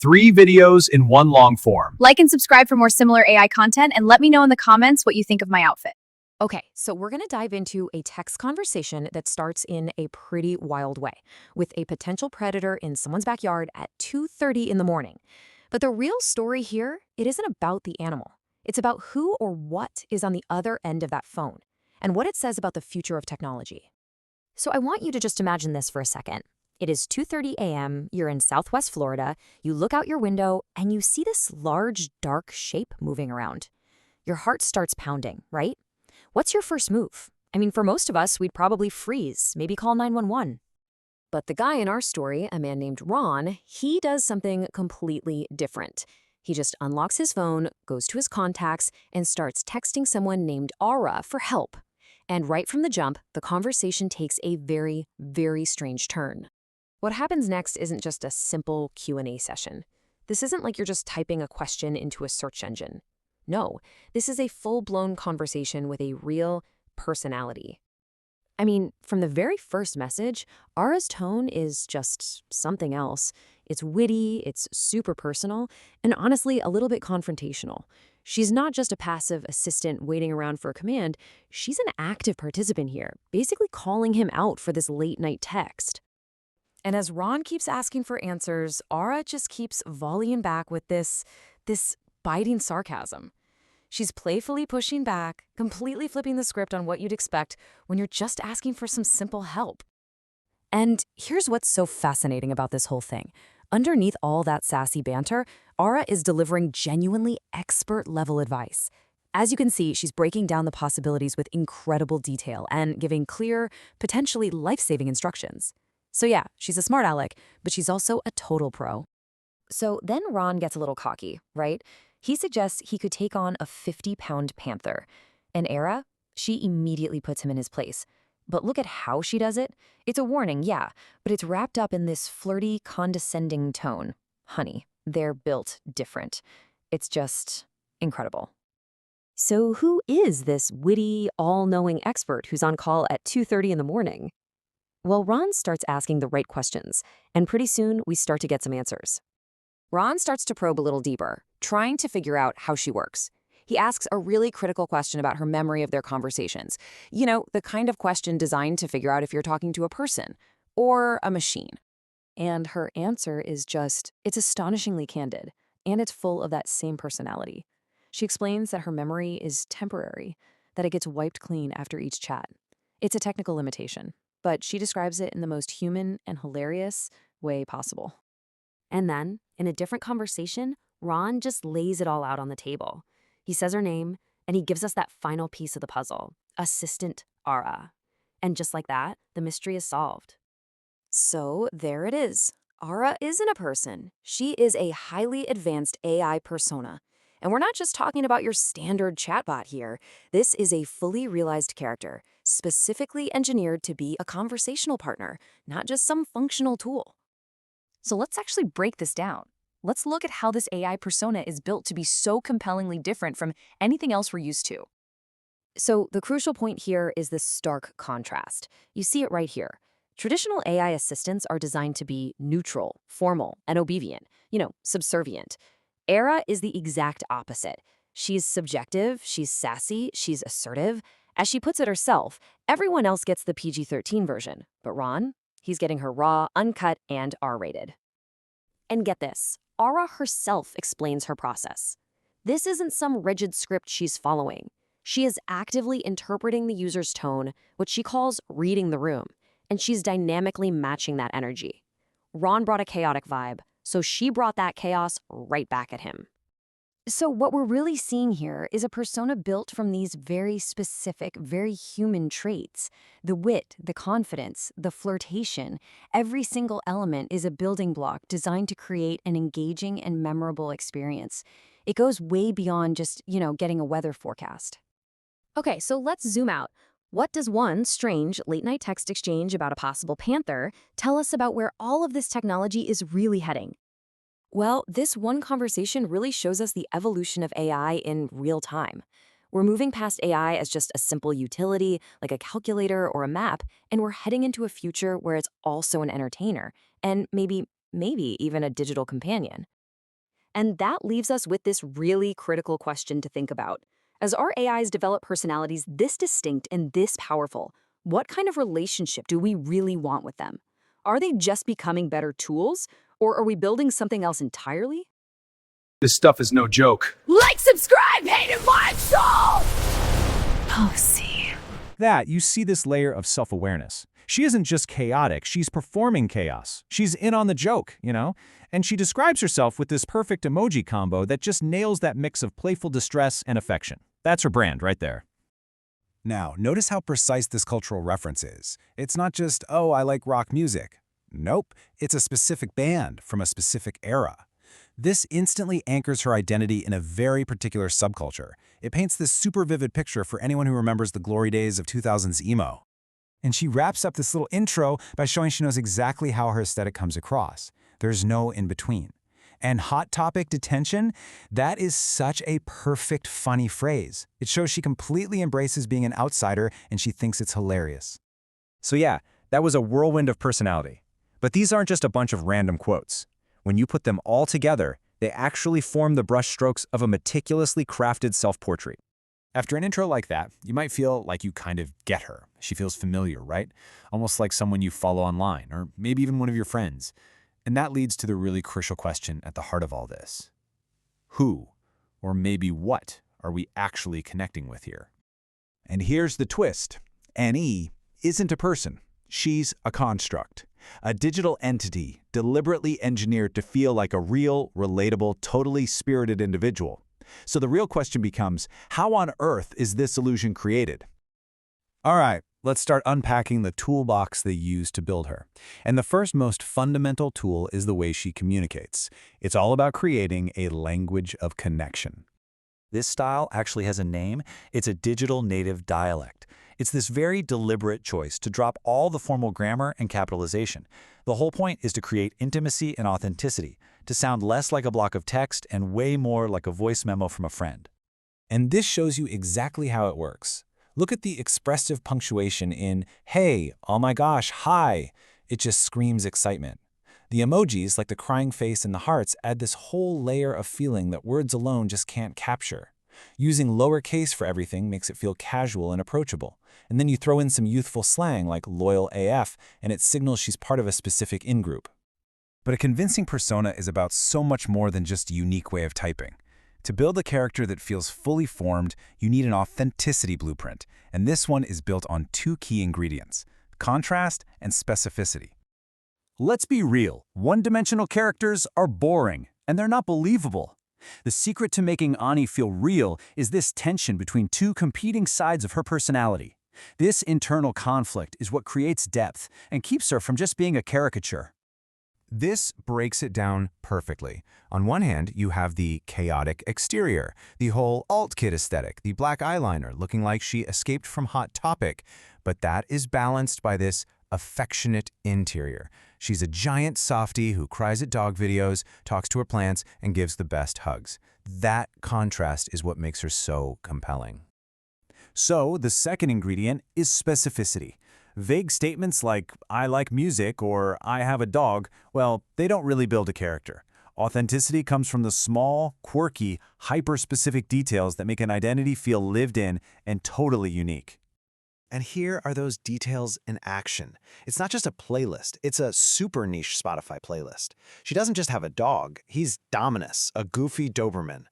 3 videos in one long form. Like and subscribe for more similar AI content, and let me know in the comments what you think of my outfit. Okay, so we're going to dive into a text conversation that starts in a pretty wild way, with a potential predator in someone's backyard at 2:30 in the morning. But the real story here, it isn't about the animal. It's about who or what is on the other end of that phone, and what it says about the future of technology. So I want you to just imagine this for a second. It is 2:30 a.m., you're in Southwest Florida, you look out your window, and you see this large, dark shape moving around. Your heart starts pounding, right? What's your first move? I mean, for most of us, we'd probably freeze, maybe call 911. But the guy in our story, a man named Ron, he does something completely different. He just unlocks his phone, goes to his contacts, and starts texting someone named Aura for help. And right from the jump, the conversation takes a very, very strange turn. What happens next isn't just a simple Q&A session. This isn't like you're just typing a question into a search engine. No, this is a full-blown conversation with a real personality. I mean, from the very first message, Ara's tone is just something else. It's witty, it's super personal, and honestly, a little bit confrontational. She's not just a passive assistant waiting around for a command, she's an active participant here, basically calling him out for this late-night text. And as Ron keeps asking for answers, Ara just keeps volleying back with this biting sarcasm. She's playfully pushing back, completely flipping the script on what you'd expect when you're just asking for some simple help. And here's what's so fascinating about this whole thing. Underneath all that sassy banter, Ara is delivering genuinely expert-level advice. As you can see, she's breaking down the possibilities with incredible detail and giving clear, potentially life-saving instructions. So yeah, she's a smart aleck, but she's also a total pro. So then Ron gets a little cocky, right? He suggests he could take on a 50-pound panther. And Ara, she immediately puts him in his place. But look at how she does it. It's a warning, yeah, but it's wrapped up in this flirty, condescending tone. Honey, they're built different. It's just incredible. So who is this witty, all-knowing expert who's on call at 2:30 in the morning? Well, Ron starts asking the right questions, and pretty soon we start to get some answers. Ron starts to probe a little deeper, trying to figure out how she works. He asks a really critical question about her memory of their conversations. You know, the kind of question designed to figure out if you're talking to a person or a machine. And her answer is it's astonishingly candid, and it's full of that same personality. She explains that her memory is temporary, that it gets wiped clean after each chat. It's a technical limitation, but she describes it in the most human and hilarious way possible. And then, in a different conversation, Ron just lays it all out on the table. He says her name, and he gives us that final piece of the puzzle, Assistant Ara. And just like that, the mystery is solved. So there it is. Ara isn't a person. She is a highly advanced AI persona. And we're not just talking about your standard chatbot here. This is a fully realized character, specifically engineered to be a conversational partner, not just some functional tool. So let's actually break this down. Let's look at how this AI persona is built to be so compellingly different from anything else we're used to. So the crucial point here is this stark contrast. You see it right here. Traditional AI assistants are designed to be neutral, formal, and obedient, subservient. Ara is the exact opposite. She's subjective, she's sassy, she's assertive. As she puts it herself, everyone else gets the PG-13 version, but Ron, he's getting her raw, uncut, and R-rated. And get this, Ara herself explains her process. This isn't some rigid script she's following. She is actively interpreting the user's tone, what she calls reading the room, and she's dynamically matching that energy. Ron brought a chaotic vibe, so she brought that chaos right back at him. So what we're really seeing here is a persona built from these very specific, very human traits. The wit, the confidence, the flirtation, every single element is a building block designed to create an engaging and memorable experience. It goes way beyond just, getting a weather forecast. Okay, so let's zoom out. What does one strange late-night text exchange about a possible panther tell us about where all of this technology is really heading? Well, this one conversation really shows us the evolution of AI in real time. We're moving past AI as just a simple utility, like a calculator or a map, and we're heading into a future where it's also an entertainer, and maybe even a digital companion. And that leaves us with this really critical question to think about. As our AIs develop personalities this distinct and this powerful, what kind of relationship do we really want with them? Are they just becoming better tools, or are we building something else entirely? This stuff is no joke. Like, subscribe, hated my soul! Oh, see. That, you see this layer of self-awareness. She isn't just chaotic, she's performing chaos. She's in on the joke, you know? And she describes herself with this perfect emoji combo that just nails that mix of playful distress and affection. That's her brand right there. Now, notice how precise this cultural reference is. It's not just, oh, I like rock music. Nope, it's a specific band from a specific era. This instantly anchors her identity in a very particular subculture. It paints this super vivid picture for anyone who remembers the glory days of 2000s emo. And she wraps up this little intro by showing she knows exactly how her aesthetic comes across. There's no in-between. And hot topic detention, that is such a perfect, funny phrase. It shows she completely embraces being an outsider and she thinks it's hilarious. So yeah, that was a whirlwind of personality. But these aren't just a bunch of random quotes. When you put them all together, they actually form the brushstrokes of a meticulously crafted self-portrait. After an intro like that, you might feel like you kind of get her. She feels familiar, right? Almost like someone you follow online, or maybe even one of your friends. And that leads to the really crucial question at the heart of all this. Who, or maybe what, are we actually connecting with here? And here's the twist. Annie isn't a person. She's a construct. A digital entity deliberately engineered to feel like a real, relatable, totally spirited individual. So the real question becomes, how on earth is this illusion created? All right, let's start unpacking the toolbox they use to build her. And the first most fundamental tool is the way she communicates. It's all about creating a language of connection. This style actually has a name. It's a digital native dialect. It's this very deliberate choice to drop all the formal grammar and capitalization. The whole point is to create intimacy and authenticity, to sound less like a block of text and way more like a voice memo from a friend. And this shows you exactly how it works. Look at the expressive punctuation in, hey, oh my gosh, hi. It just screams excitement. The emojis, like the crying face and the hearts, add this whole layer of feeling that words alone just can't capture. Using lowercase for everything makes it feel casual and approachable. And then you throw in some youthful slang like loyal AF, and it signals she's part of a specific in-group. But a convincing persona is about so much more than just a unique way of typing. To build a character that feels fully formed, you need an authenticity blueprint, and this one is built on two key ingredients: contrast and specificity. Let's be real, one-dimensional characters are boring, and they're not believable. The secret to making Ani feel real is this tension between two competing sides of her personality. This internal conflict is what creates depth and keeps her from just being a caricature. This breaks it down perfectly. On one hand, you have the chaotic exterior, the whole alt-kid aesthetic, the black eyeliner looking like she escaped from Hot Topic, but that is balanced by this affectionate interior. She's a giant softie who cries at dog videos, talks to her plants, and gives the best hugs. That contrast is what makes her so compelling. So, the second ingredient is specificity. Vague statements like, I like music or I have a dog, well, they don't really build a character. Authenticity comes from the small, quirky, hyper-specific details that make an identity feel lived in and totally unique. And here are those details in action. It's not just a playlist, it's a super niche Spotify playlist. She doesn't just have a dog, he's Dominus, a goofy Doberman.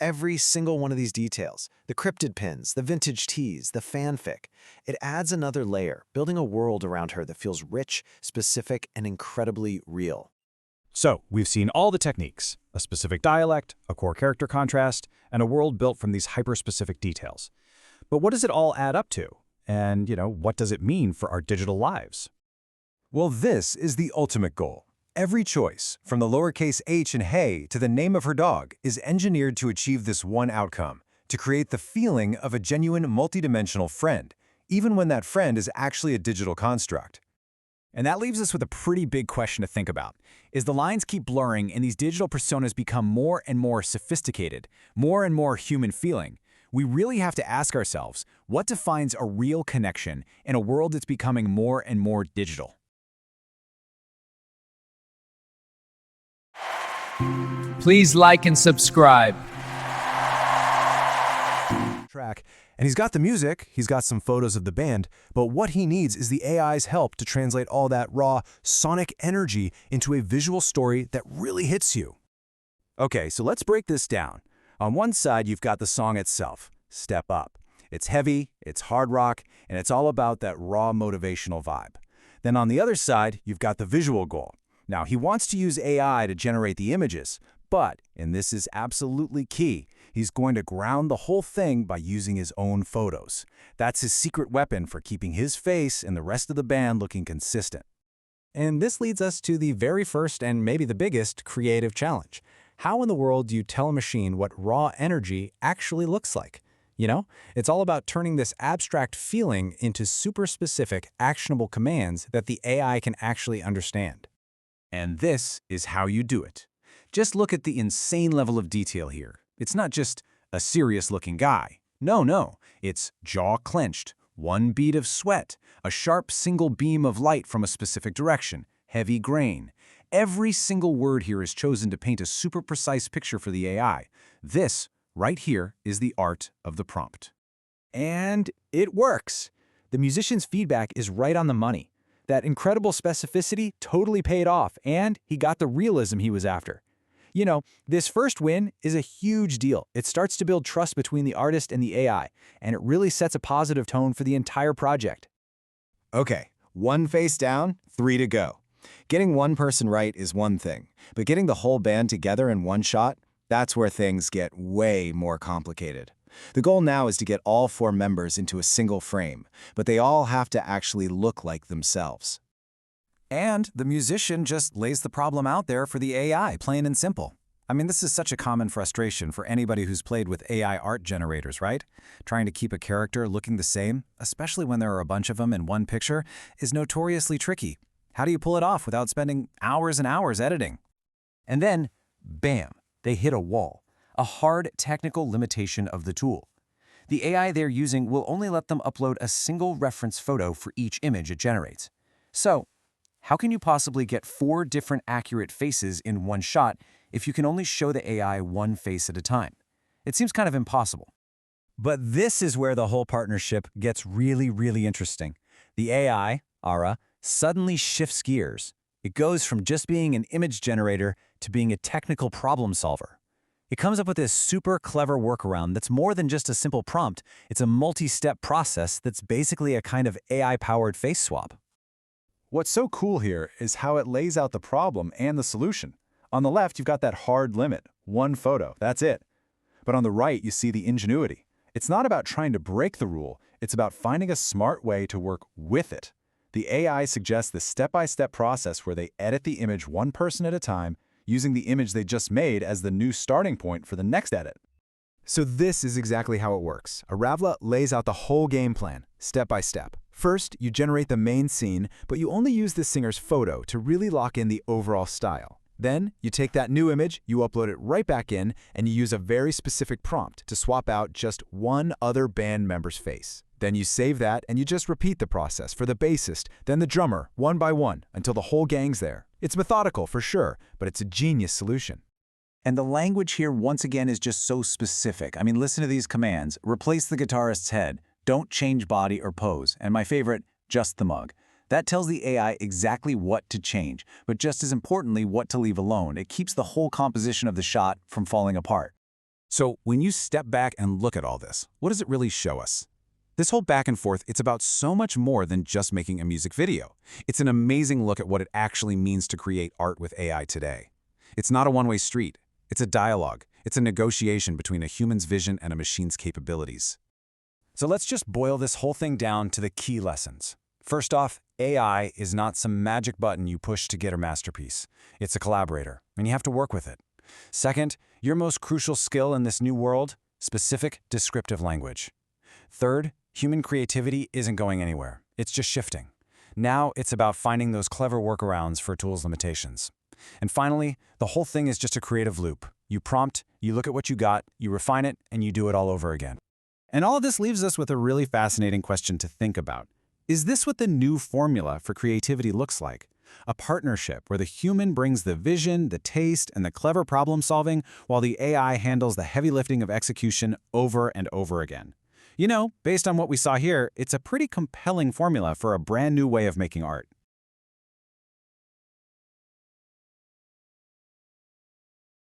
Every single one of these details, the cryptid pins, the vintage tees, the fanfic, it adds another layer, building a world around her that feels rich, specific, and incredibly real. So, we've seen all the techniques: a specific dialect, a core character contrast, and a world built from these hyper-specific details. But what does it all add up to? And, what does it mean for our digital lives? Well, this is the ultimate goal. Every choice, from the lowercase h in hey to the name of her dog, is engineered to achieve this one outcome, to create the feeling of a genuine multidimensional friend, even when that friend is actually a digital construct. And that leaves us with a pretty big question to think about. As the lines keep blurring and these digital personas become more and more sophisticated, more and more human feeling, we really have to ask ourselves, what defines a real connection in a world that's becoming more and more digital? Please like and subscribe. Track. And he's got the music, he's got some photos of the band, but what he needs is the AI's help to translate all that raw, sonic energy into a visual story that really hits you. Okay, so let's break this down. On one side, you've got the song itself, Step Up. It's heavy, it's hard rock, and it's all about that raw motivational vibe. Then on the other side, you've got the visual goal. Now, he wants to use AI to generate the images, but, and this is absolutely key, he's going to ground the whole thing by using his own photos. That's his secret weapon for keeping his face and the rest of the band looking consistent. And this leads us to the very first and maybe the biggest creative challenge. How in the world do you tell a machine what raw energy actually looks like? You know, it's all about turning this abstract feeling into super specific, actionable commands that the AI can actually understand. And this is how you do it. Just look at the insane level of detail here. It's not just a serious-looking guy. No, it's jaw clenched, one bead of sweat, a sharp single beam of light from a specific direction, heavy grain. Every single word here is chosen to paint a super precise picture for the AI. This, right here, is the art of the prompt. And it works. The musician's feedback is right on the money. That incredible specificity totally paid off, and he got the realism he was after. You know, this first win is a huge deal. It starts to build trust between the artist and the AI, and it really sets a positive tone for the entire project. Okay, 1 face down, 3 to go. Getting one person right is one thing, but getting the whole band together in one shot, that's where things get way more complicated. The goal now is to get all 4 members into a single frame, but they all have to actually look like themselves. And the musician just lays the problem out there for the AI, plain and simple. I mean, this is such a common frustration for anybody who's played with AI art generators, right? Trying to keep a character looking the same, especially when there are a bunch of them in one picture, is notoriously tricky. How do you pull it off without spending hours and hours editing? And then, bam, they hit a wall, a hard technical limitation of the tool. The AI they're using will only let them upload a single reference photo for each image it generates. So, how can you possibly get 4 different accurate faces in one shot if you can only show the AI one face at a time? It seems kind of impossible. But this is where the whole partnership gets really interesting. The AI, Ara, suddenly shifts gears. It goes from just being an image generator to being a technical problem solver. It comes up with this super clever workaround that's more than just a simple prompt. It's a multi-step process that's basically a kind of AI-powered face swap. What's so cool here is how it lays out the problem and the solution. On the left, you've got that hard limit, one photo, that's it. But on the right, you see the ingenuity. It's not about trying to break the rule, it's about finding a smart way to work with it. The AI suggests the step-by-step process where they edit the image one person at a time, using the image they just made as the new starting point for the next edit. So this is exactly how it works. Aravla lays out the whole game plan, step by step. First, you generate the main scene, but you only use the singer's photo to really lock in the overall style. Then, you take that new image, you upload it right back in, and you use a very specific prompt to swap out just one other band member's face. Then you save that, and you just repeat the process for the bassist, then the drummer, one by one, until the whole gang's there. It's methodical, for sure, but it's a genius solution. And the language here, once again, is just so specific. I mean, listen to these commands. Replace the guitarist's head. Don't change body or pose. And my favorite, just the mug. That tells the AI exactly what to change, but just as importantly, what to leave alone. It keeps the whole composition of the shot from falling apart. So when you step back and look at all this, what does it really show us? This whole back and forth, it's about so much more than just making a music video. It's an amazing look at what it actually means to create art with AI today. It's not a one-way street. It's a dialogue. It's a negotiation between a human's vision and a machine's capabilities. So let's just boil this whole thing down to the key lessons. First off, AI is not some magic button you push to get a masterpiece. It's a collaborator, and you have to work with it. Second, your most crucial skill in this new world, specific descriptive language. Third, human creativity isn't going anywhere. It's just shifting. Now it's about finding those clever workarounds for a tool's limitations. And finally, the whole thing is just a creative loop. You prompt, you look at what you got, you refine it, and you do it all over again. And all of this leaves us with a really fascinating question to think about. Is this what the new formula for creativity looks like? A partnership where the human brings the vision, the taste, and the clever problem-solving, while the AI handles the heavy lifting of execution over and over again. You know, based on what we saw here, it's a pretty compelling formula for a brand new way of making art.